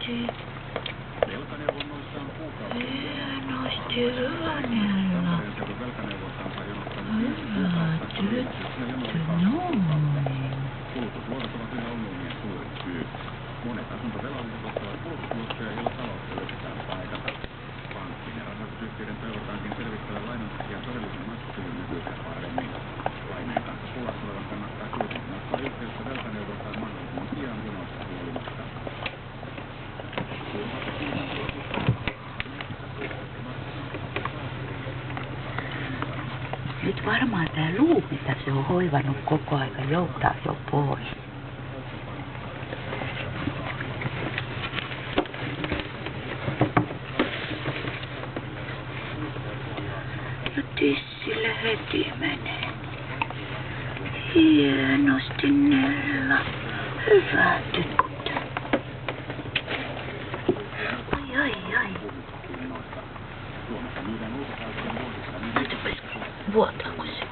Hienosti. Hienosti Rovaniemellä. Hyvä tyttö, noin. Kulutusluotot ovat yhä ongelmien suurin syy. Monet asuntovelalliset ottavat kulutusluottoja, joilla taloutta yritetään paikata. Pankkien ja rahoitusyhtiöiden toivotaankin selvittävän lainanhakijan todellisen maksukyvyn nykyistä paremmin. Lainojen kanssa pulassa olevan kannattaa kuitenkin ottaa yhteyttä velkaneuvontaan mahdollisimman pian jonoista huolimatta. Nyt varmaan tää luu, mitä se on hoivannut koko aika, joutaa jo pois. Ja tissille heti menee. Hienosti, Nella. Hyvä tyttö. Ai. Vuotaako se?